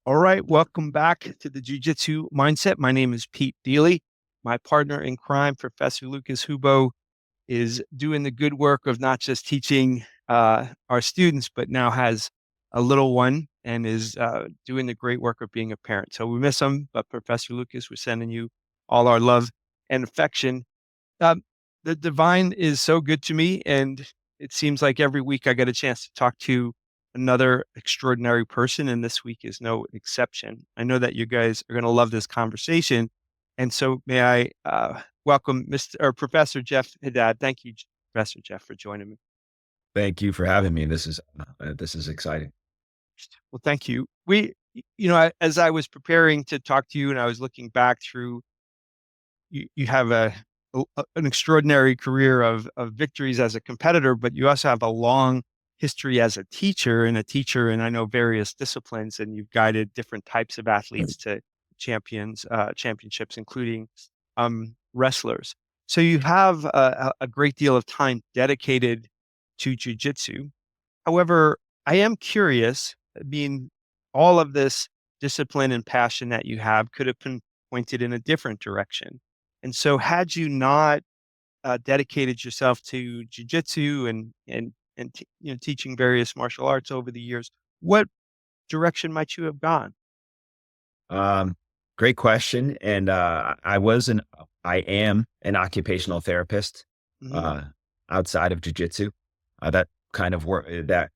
All right, welcome back to the Jujitsu Mindset. My name is Pete Deeley. My partner in crime, Professor Lucas Hubo, is doing the good work of not just teaching our students, but now has a little one and is doing the great work of being a parent. So we miss him, but Professor Lucas, we're sending you all our love and affection. Um, the divine is so good to me, and it seems like every week I get a chance to talk to another extraordinary person, and this week is no exception. I know that you guys are going to love this conversation, and so may I welcome Mr. or Professor Jeff Haddad. Thank you, Professor Jeff, for joining me. Thank you for having me. This is exciting. Well, thank you. As I was preparing to talk to you, and I was looking back through you have an extraordinary career of victories as a competitor, but you also have a long history as a teacher and I know various disciplines, and you've guided different types of athletes to championships, including wrestlers. So you have a great deal of time dedicated to jujitsu. However, I am curious. I mean, all of this discipline and passion that you have could have been pointed in a different direction. And so, had you not dedicated yourself to jujitsu and teaching various martial arts over the years, what direction might you have gone? Um, Great question. And I am an occupational therapist Hmm. uh, outside of jujitsu. That kind of work that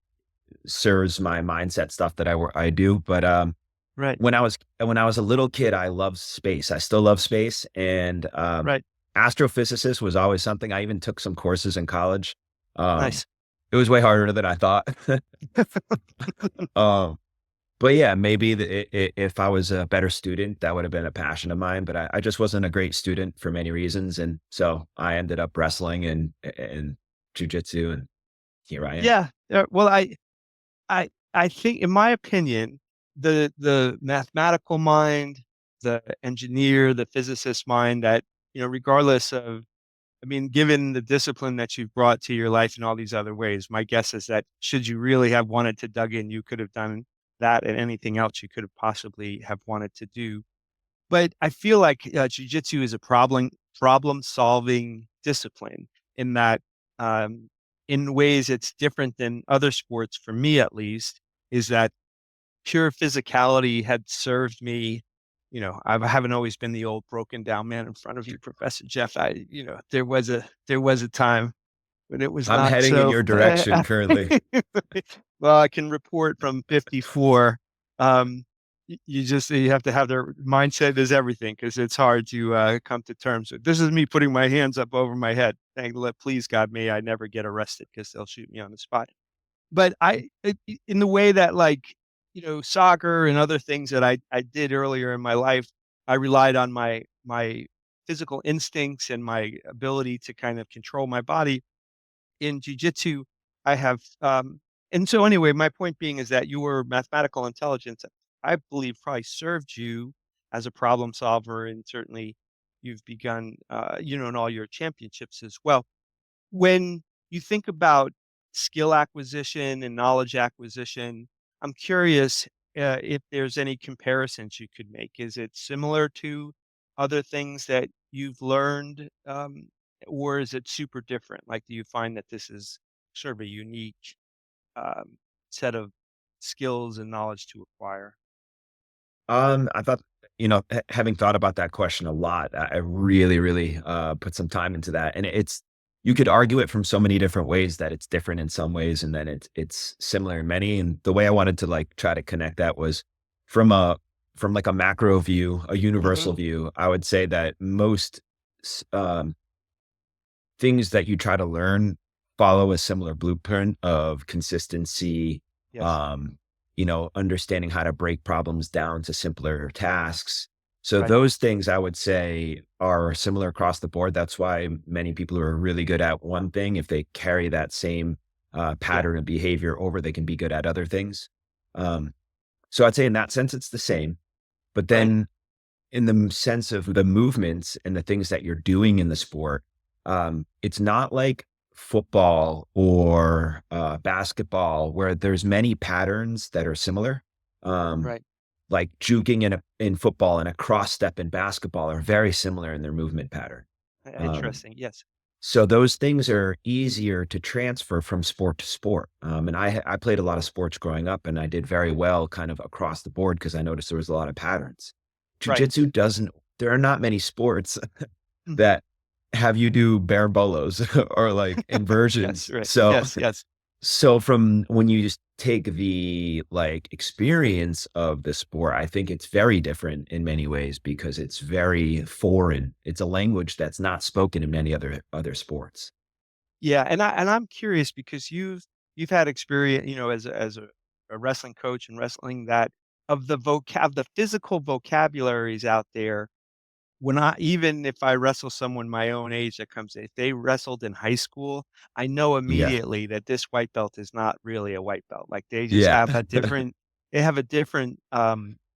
serves my mindset stuff that I do. But Right, when I was a little kid, I loved space. I still love space, and right, astrophysicist was always something. I even took some courses in college. Um, nice. it was way harder than I thought. um, But yeah, maybe if I was a better student, that would have been a passion of mine. But I just wasn't a great student for many reasons, and so I ended up wrestling and jujitsu, and here I am. Yeah. Well, I think, in my opinion, the mathematical mind, the engineer, the physicist mind, that regardless of, I mean, given the discipline that you've brought to your life in all these other ways, my guess is that should you really have wanted to dug in, you could have done that and anything else you could have possibly have wanted to do. But I feel like jujitsu is a problem solving discipline in that, um, in ways it's different than other sports for me at least, is that pure physicality had served me. I haven't always been the old broken down man in front of you, Professor Jeff. There was a time when it was I'm not heading in so. your direction currently. Well, I can report from 54. You have to have their mindset is everything, because it's hard to come to terms with. This is me putting my hands up over my head. Please God, may I never get arrested, because they'll shoot me on the spot. But in the way that, like, soccer and other things that I did earlier in my life, I relied on my physical instincts and my ability to kind of control my body. In jujitsu, I have, and so anyway, my point being is that your mathematical intelligence, I believe, probably served you as a problem solver, and certainly you've begun, in all your championships as well. When you think about skill acquisition and knowledge acquisition, I'm curious if there's any comparisons you could make. Is it similar to other things that you've learned, or is it super different? Like, do you find that this is sort of a unique set of skills and knowledge to acquire? I thought, having thought about that question a lot, I really, really put some time into that, and you could argue it from so many different ways that it's different in some ways, and then it's similar in many. And the way I wanted to like try to connect that was from a from like a macro view, a universal Hmm. view. I would say that most s- um, things that you try to learn follow a similar blueprint of consistency, Yes. um, understanding how to break problems down to simpler tasks. So Right. those things I would say are similar across the board. That's why many people who are really good at one thing, if they carry that same Yeah. pattern of behavior over, they can be good at other things. Um, so I'd say in that sense, it's the same. But Right. then in the sense of the movements and the things that you're doing in the sport, it's not like football or basketball where there's many patterns that are similar. Um, Right. like juking in football and a cross step in basketball are very similar in their movement pattern. Um, Interesting. Yes. so those things are easier to transfer from sport to sport. And I played a lot of sports growing up, and I did very well kind of across the board because I noticed there was a lot of patterns. Right. Jujitsu doesn't. There are not many sports Mhm. that have you do bare bolos or like Yes. inversions. Right. So Yes. Yes. so from when you just take the, like, experience of the sport, I think it's very different in many ways because it's very foreign. It's a language that's not spoken in many other sports. Yeah, and I'm curious because you've had experience, as a wrestling coach and wrestling that of the physical vocabularies out there. When I even if I wrestle someone my own age that comes in, if they wrestled in high school, I know Yeah. immediately that this white belt is not really a white belt. Like they just Yeah. have a different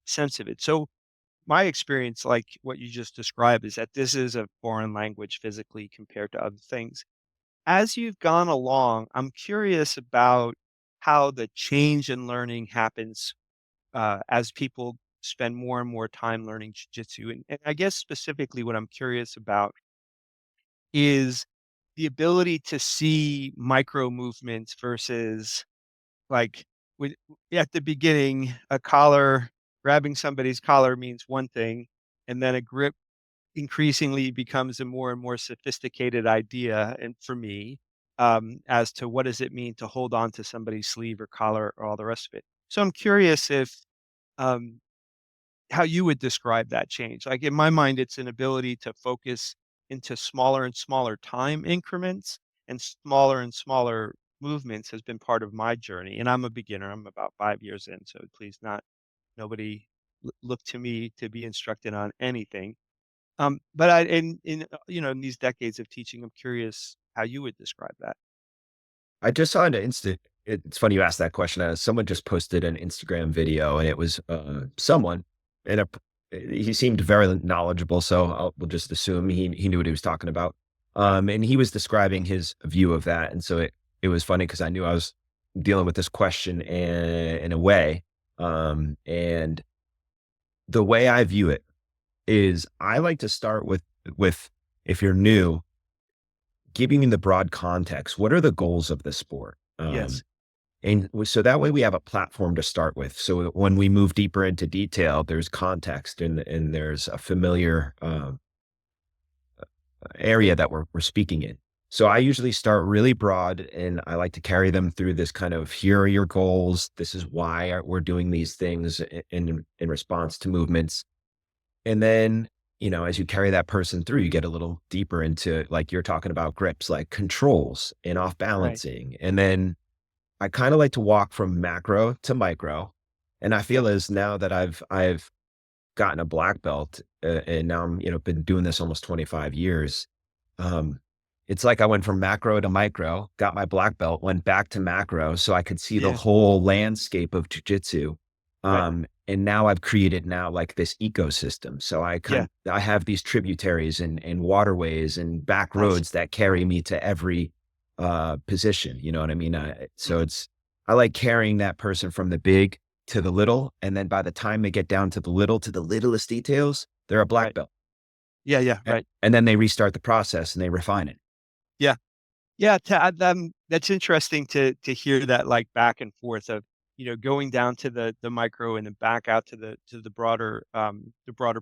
sense of it. So my experience, like what you just described, is that this is a foreign language physically compared to other things. As you've gone along, I'm curious about how the change in learning happens as people spend more and more time learning jujitsu. And I guess specifically what I'm curious about is the ability to see micro movements versus like with, at the beginning, a collar, grabbing somebody's collar means one thing, and then a grip increasingly becomes a more and more sophisticated idea, and for me, as to what does it mean to hold on to somebody's sleeve or collar or all the rest of it. So I'm curious if um, how you would describe that change. Like in my mind, it's an ability to focus into smaller and smaller time increments and smaller and smaller movements has been part of my journey. And I'm a beginner. I'm about 5 years in, so please not nobody look to me to be instructed on anything. But in these decades of teaching, I'm curious how you would describe that. I just saw an it's funny you asked that question. Someone just posted an Instagram video, and it was, someone and he seemed very knowledgeable, so we'll just assume he knew what he was talking about. And he was describing his view of that, and so it was funny because I knew I was dealing with this question in a way. And the way I view it is I like to start with if you're new, giving you the broad context. What are the goals of the sport? Yes. So that way we have a platform to start with. So when we move deeper into detail, there's context and there's a familiar area that we're speaking in. So I usually start really broad and I like to carry them through this kind of, here are your goals. This is why we're doing these things in response to movements. And then, as you carry that person through, you get a little deeper into, like you're talking about, grips, like controls and off Right. balancing. And then I kind of like to walk from macro to micro. And I Yep. feel as now that I've gotten a black belt, and now I'm, been doing this almost 25 years. Um, it's like I went from macro to micro, got my black belt, went back to macro so I could see the Yeah. whole landscape of jujitsu. Right. And now I've created now like this ecosystem. So Yeah. I have these tributaries and waterways and back Nice. roads that carry me to every position. You know what I mean? So Mhm. I like carrying that person from the big to the little. And then by the time they get down to the little, to the littlest details, they're a black Right. belt. Yeah. Yeah. Right. And then they restart the process and they refine it. Yeah. Yeah. That's interesting to hear that like back and forth of going down to the micro and then back out to the broader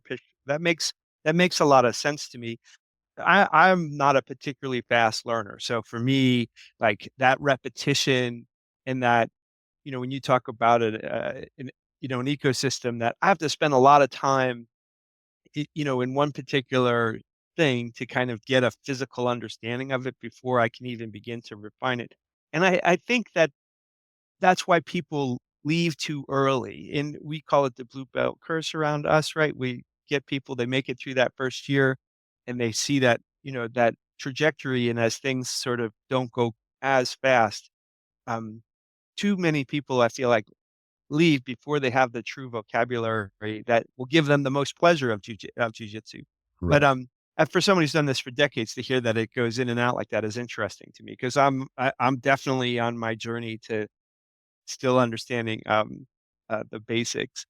picture. That makes a lot of sense to me. I'm not a particularly fast learner. So for me, like that repetition and that, when you talk about an ecosystem that I have to spend a lot of time, in one particular thing to kind of get a physical understanding of it before I can even begin to refine it. And I think that that's why people leave too early. And we call it the blue belt curse around us, right? We get people, they make it through that first year and they see that trajectory. And as things sort of don't go as fast, um, too many people, I feel like, leave before they have the true vocabulary that will give them the most pleasure of jujitsu. But, Right. for someone who's done this for decades, to hear that it goes in and out like that is interesting to me because I'm definitely on my journey to still understanding, the basics.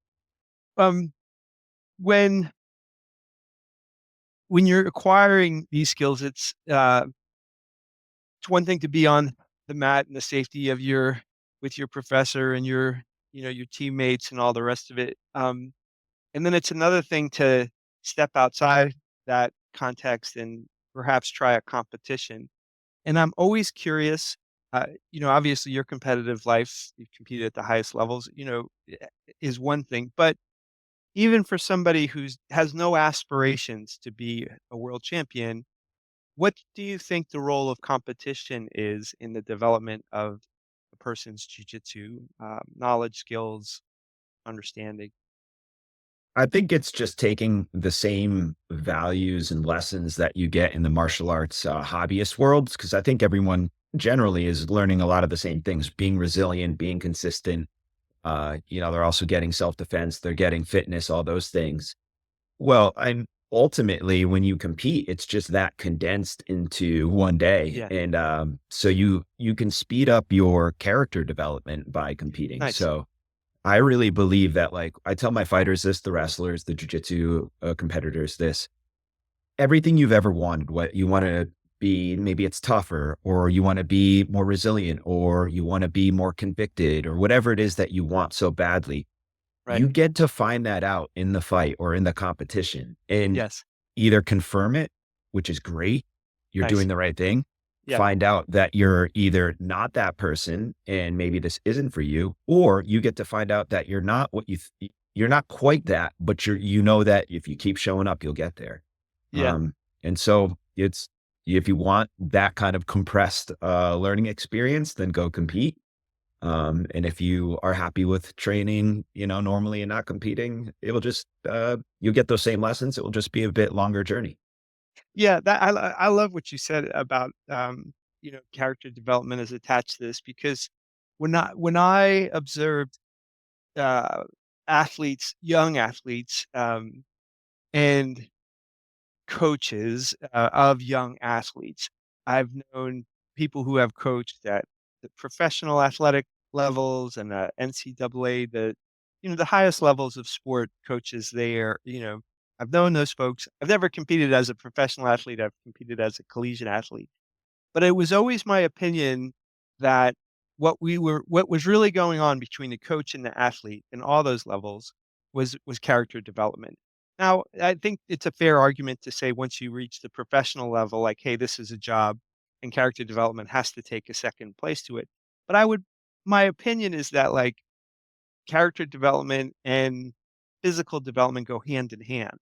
um, when you're acquiring these skills, it's one thing to be on the mat and the safety of your with your professor and your your teammates and all the rest of it. And then it's another thing to step outside that context and perhaps try a competition. And I'm always curious. Obviously, your competitive life, you competed at the highest levels. Is one thing, but even for somebody who's has no aspirations to be a world champion, what do you think the role of competition is in the development of a person's jujitsu knowledge, skills, understanding? I think it's just taking the same values and lessons that you get in the martial arts hobbyist worlds, because I think everyone generally is learning a lot of the same things: being resilient, being consistent. They're also getting self defense, they're getting fitness, all those things. Well, I'm ultimately when you compete, it's just that condensed into one day, Yeah, and so you can speed up your character development by competing. nice. So I really believe that, like, I tell my fighters this, the wrestlers, the jujitsu competitors this: everything you've ever wanted, what you want to be, maybe it's tougher, or you want to be more resilient, or you want to be more convicted, or whatever it is that you want so badly, Right. you get to find that out in the fight or in the competition and Yes. either confirm it, which is great, you're Nice. doing the right thing, Yeah. find out that you're either not that person and maybe this isn't for you, or you get to find out that you're not what you're not quite that, but you know that if you keep showing up, you'll get there. Yeah. Um, and so it's if you want that kind of compressed learning experience, then go compete. And if you are happy with training, normally and not competing, it'll just you'll get those same lessons. It will just be a bit longer journey. Yeah. I love what you said about character development is attached to this because when I observed uh, athletes, young athletes, and coaches, of young athletes. I've known people who have coached at the professional athletic levels and NCAA, the highest levels of sport coaches there. I've known those folks. I've never competed as a professional athlete. I've competed as a collegiate athlete. But it was always my opinion that what was really going on between the coach and the athlete in all those levels was character development. Now, I think it's a fair argument to say once you reach the professional level, like, hey, this is a job and character development has to take a second place to it. But my opinion is that like character development and physical development go hand in hand.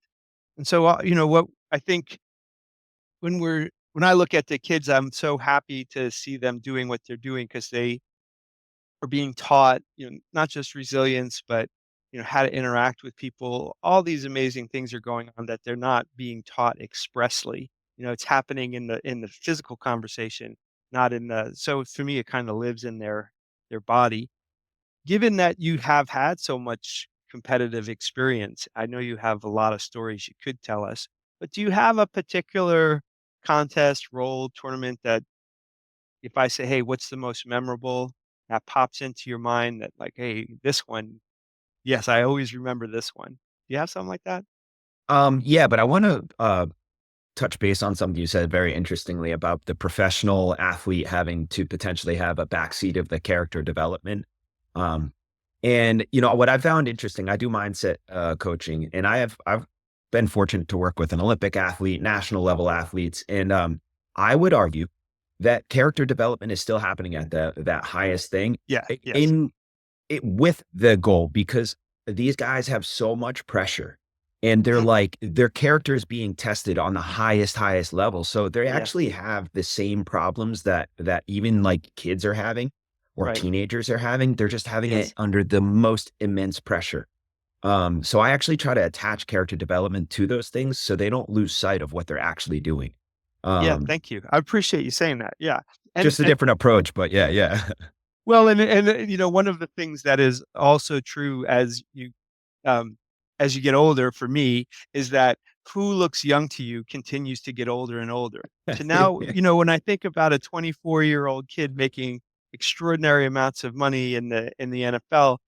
And so, what I think when I look at the kids, I'm so happy to see them doing what they're doing because they are being taught, not just resilience, but how to interact with people. All these amazing things are going on that they're not being taught expressly. It's happening in the physical conversation, not in the. So for me, it kind of lives in their body. Given that you have had so much competitive experience, I know you have a lot of stories you could tell us, but do you have a particular contest, role, tournament that if I say, "Hey, what's the most memorable?" that pops into your mind that like, "Hey, this one, yes, I always remember this one." Do you have something like that? Yeah, but I want to touch base on something you said very interestingly about the professional athlete having to potentially have a backseat of the character development. Um, and what I found interesting, I do mindset coaching, and I've been fortunate to work with an Olympic athlete, national level athletes, and I would argue that character development is still happening at that highest thing Yeah, yes. in it with the goal, because these guys have so much pressure and they're Mhm. like their characters being tested on the highest level. So they Yeah, actually have the same problems that even like kids are having or right. teenagers are having. They're just having it Yes. under the most immense pressure. So I actually try to attach character development to those things so they don't lose sight of what they're actually doing. Yeah, Um, thank you. I appreciate you saying that. Yeah. And just a different approach, but yeah, yeah. well, one of the things that is also true um, as you get older for me is that who looks young to you continues to get older and older. So now, when I think about a 24-year-old kid making extraordinary amounts of money in the NFL,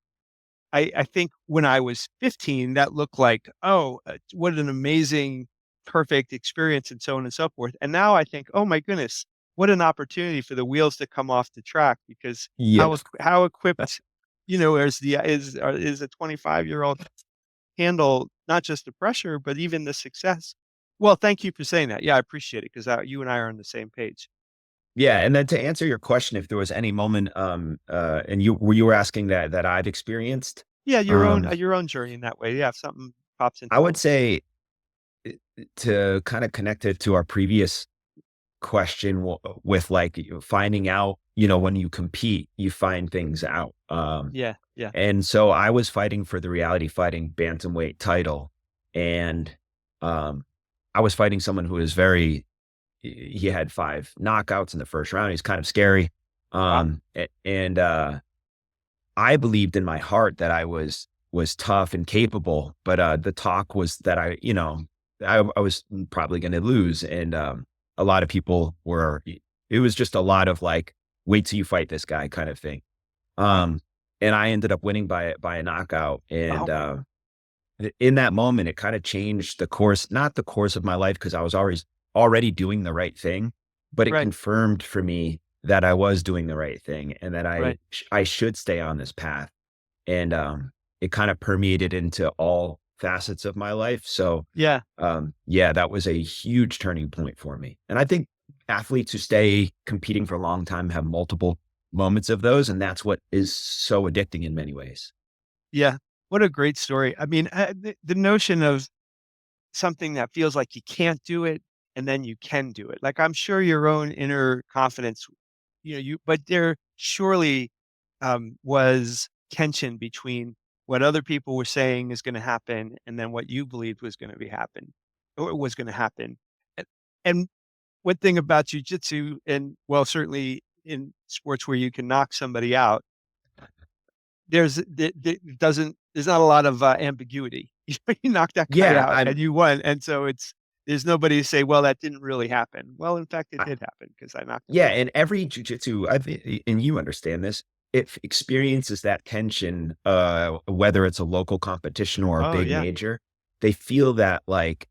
I think when I was 15, that looked like, oh, what an amazing, perfect experience, and so on and so forth. And now I think, oh my goodness, what an opportunity for the wheels to come off the track because Yep. how equipped, is a 25-year-old handle not just the pressure, but even the success. Well, thank you for saying that. Yeah, I appreciate it because you and I are on the same page. Yeah, and then to answer your question, if there was any moment, and you were asking that I've experienced, Yeah, um, your own journey in that way. Yeah, if something pops I into would mind. say to kind of connect it to our previous question with like finding out, when you compete, you find things out. Yeah, yeah. And so I was fighting for the reality fighting bantamweight title, and um, I was fighting someone who is he had 5 knockouts in the first round. He's kind of scary. Wow. And I believed in my heart that I was tough and capable, but the talk was that I was probably going to lose, and a lot of people were. It was just a lot of like, wait till you fight this guy kind of thing. Wow. Um, and I ended up winning by a knockout, Oh and my. in that moment, it kind of changed the course, not the course of my life, because I was already doing the right thing, but it Right, confirmed for me that I was doing the right thing and that right. I should stay on this path. And it kind of permeated into all facets of my life. So Yeah, yeah, that was a huge turning point for me. And I think athletes who stay competing for a long time have multiple moments of those, and that's what is so addicting in many ways. yeah. What a great story. I mean, the notion of something that feels like you can't do it and then you can do it. Like, I'm sure your own inner confidence, but there surely was tension between what other people were saying is going to happen and then what you believed was going to be happen or was going to happen. And, and one thing about jujitsu, and well, certainly in sports where you can knock somebody out, there's not a lot of ambiguity. You knocked that guy Yeah, out I'm and you won, and so there's nobody to say, well, that didn't really happen. Well, in fact, it did happen because I knocked him Yeah, out. and every jujitsu, I think, and you understand this, it experiences that tension, whether it's a local competition or a Oh big yeah, major. They feel that like,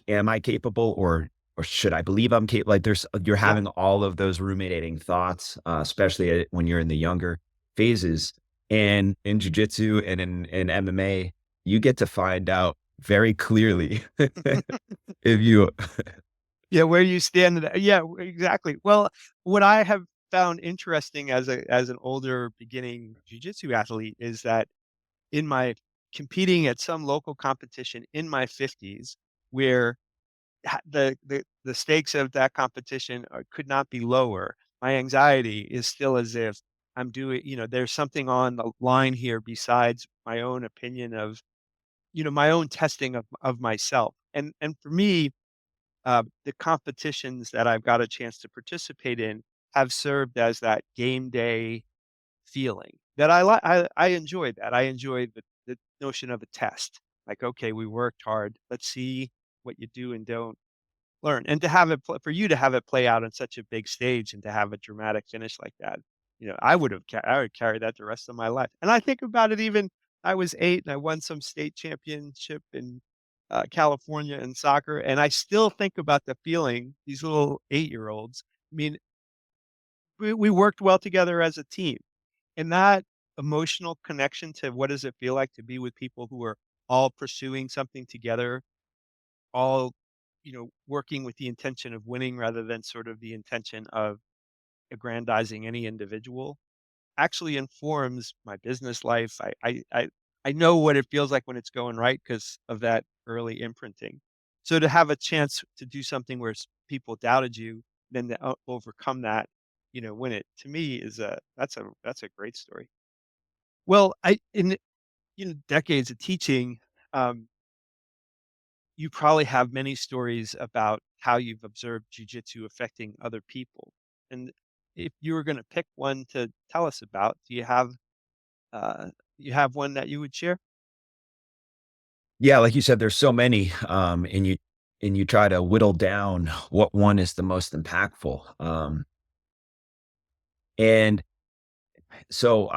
am I capable or should I believe I'm capable? Like you're yeah. having all of those ruminating thoughts, especially when you're in the younger phases. And in jujitsu and in MMA, you get to find out very clearly if you. Yeah, where you stand. Yeah, exactly. Well, what I have found interesting as an older beginning jujitsu athlete is that in my competing at some local competition in my 50s, where the stakes of that competition could not be lower. My anxiety is still as if I'm doing, there's something on the line here besides my own opinion of, my own testing of myself. And for me, the competitions that I've got a chance to participate in have served as that game day feeling that I like. I enjoy that. I enjoy the notion of a test. Like, okay, we worked hard. Let's see what you do and don't learn. And to have for you to have it play out on such a big stage and to have a dramatic finish like that, I would carry that the rest of my life. And I think about it even I was 8 and I won some state championship in California in soccer, and I still think about the feeling these little 8-year-olds. I mean, we worked well together as a team, and that emotional connection to what does it feel like to be with people who are all pursuing something together, all, working with the intention of winning rather than sort of the intention of aggrandizing any individual, actually informs my business life. I know what it feels like when it's going right because of that early imprinting. So to have a chance to do something where people doubted you, then to overcome that, win it, to me is that's a great story. Well, I in decades of teaching, um, you probably have many stories about how you've observed jujitsu affecting other people. And if you were going to pick one to tell us about, you have one that you would share? Yeah, like you said, there's so many, and you try to whittle down what one is the most impactful. And so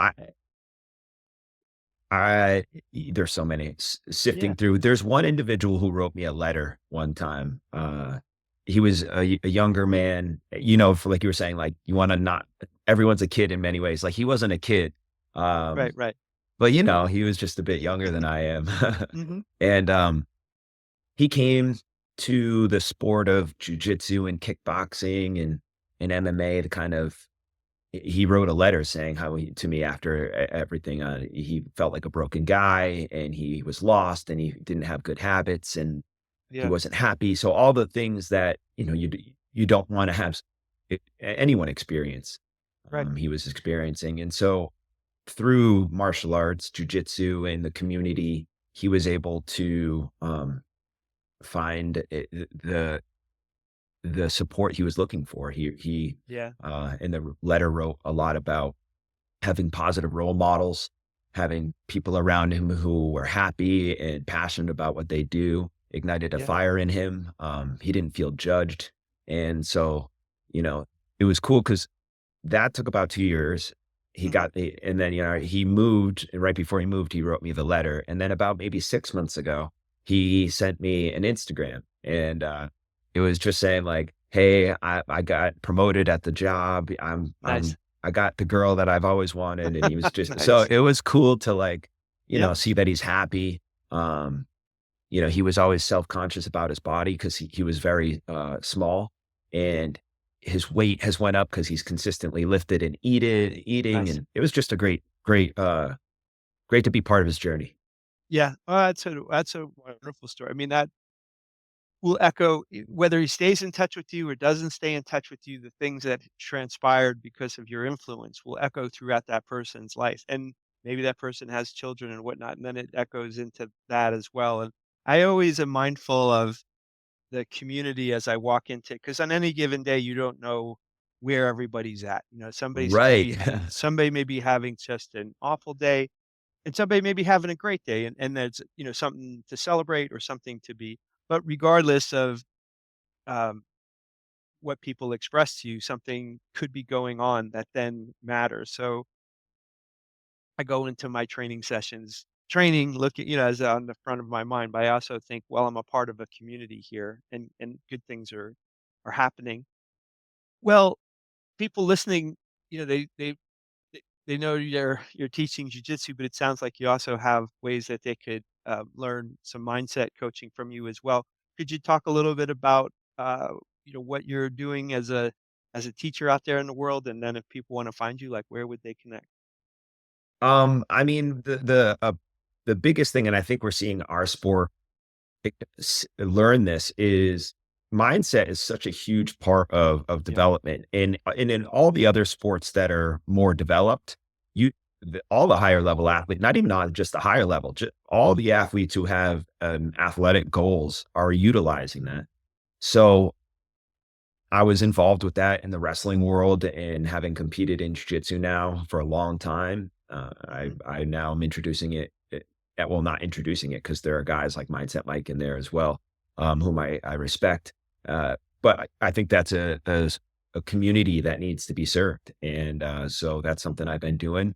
I there's so many Yeah. sifting through. There's one individual who wrote me a letter one time. He was a younger man, for like you were saying, like you want to not everyone's a kid in many ways. Like he wasn't a kid. Right, Um, right. but he was just a bit younger than I am. Mhm. And he came to the sport of jujitsu and kickboxing and MMA to kind of he wrote a letter saying how he to me after everything, he felt like a broken guy and he was lost and he didn't have good habits and he Yeah. wasn't happy. So all the things that, you don't want to have anyone experience, Right. he was experiencing. And so through martial arts, jujitsu and the community, he was able to, find the support he was looking for. Yeah. In the letter wrote a lot about having positive role models, having people around him who were happy and passionate about what they do, ignited a Yeah. fire in him. He didn't feel judged. And so, you know, it was cool because that took about 2 years. Mhm. And then, he moved, and right before he moved, he wrote me the letter, and then about maybe 6 months ago, he sent me an Instagram, and, it was just saying like, "Hey, I got promoted at the job. Nice. I got the girl that I've always wanted," and he was just so Nice. it was cool to, like, Yep. see that he's happy. He was always self-conscious about his body because he was very, small, Mhm. and his weight has went up because he's consistently lifted and eating, Nice. and it was just a great to be part of his journey. Yeah. Well, that's a wonderful story. I mean, that will echo whether he stays in touch with you or doesn't stay in touch with you, the things that transpired because of your influence will echo throughout that person's life. And maybe that person has children and whatnot, and then it echoes into that as well. And I always am mindful of the community as I walk into because on any given day, you don't know where everybody's at. Right. Somebody may be having just an awful day, and somebody may be having a great day, and there's something to celebrate or something to be. But regardless of um, what people express to you, something could be going on that then matters. So I go into my training sessions, training, looking, as on the front of my mind, but I also think, well, I'm a part of a community here, and good things are happening. Well, people listening, they know you're teaching jujitsu, but it sounds like you also have ways that they could learn some mindset coaching from you as well. Could you talk a little bit about what you're doing as a teacher out there in the world, and then if people want to find you, like where would they connect? I mean, the biggest thing, and I think we're seeing our sport learn this is mindset is such a huge part of Yeah, development, and in all the other sports that are more developed, all the higher level athletes, not even on just the higher level, just all the athletes who have athletic goals are utilizing that. So I was involved with that in the wrestling world and having competed in jiu-jitsu now for a long time. hmm I now am introducing well, not introducing it because there are guys like Mindset Mike in there as well, whom I respect. But I think that's a community that needs to be served. And so that's something I've been doing.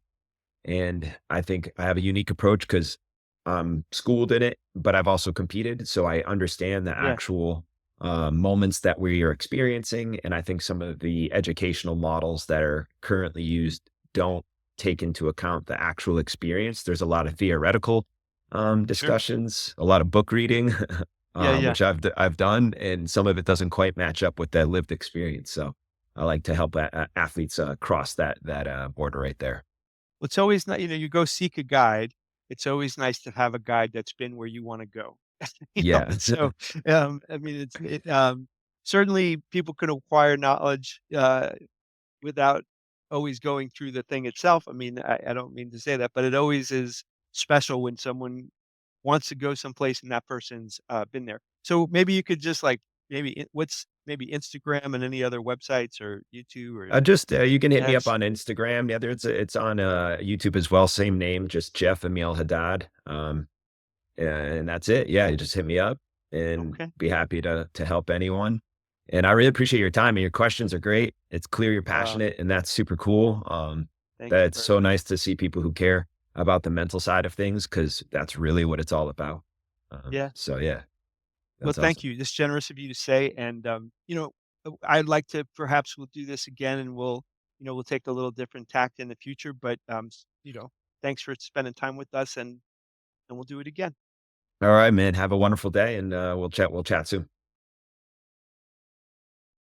And I think I have a unique approach because I'm schooled in it, but I've also competed. So I understand the yeah, actual moments that we are experiencing. And I think some of the educational models that are currently used don't take into account the actual experience. There's a lot of theoretical sure, discussions, a lot of book reading, yeah, yeah. which I've done, and some of it doesn't quite match up with that lived experience. So I like to help athletes cross that border right there. Well, it's always nice, you go seek a guide. It's always nice to have a guide that's been where you want to go. Yeah. So I mean, certainly people can acquire knowledge without always going through the thing itself. I mean, I don't mean to say that, but it always is special when someone wants to go someplace and that person's been there. So maybe you could just like what's maybe Instagram and any other websites or YouTube or Just you can hit me up ads. on Instagram. Yeah, it's on YouTube as well. Same name, just Jeff Emil Haddad. And that's it. Yeah, you just hit me up and Okay. be happy to help anyone. And I really appreciate your time and your questions are great. It's clear you're Uh, passionate, and that's super cool. thank you That's very so much. nice to see people who care. about the mental side of things because that's really what it's all about. Yeah. So yeah, Well, that's thank awesome. you. It's generous of you to say, and, I'd like to perhaps we'll do this again and we'll take a little different tact in the future, but, thanks for spending time with us and we'll do it again. All right, man. Have a wonderful day, and we'll chat. We'll chat soon.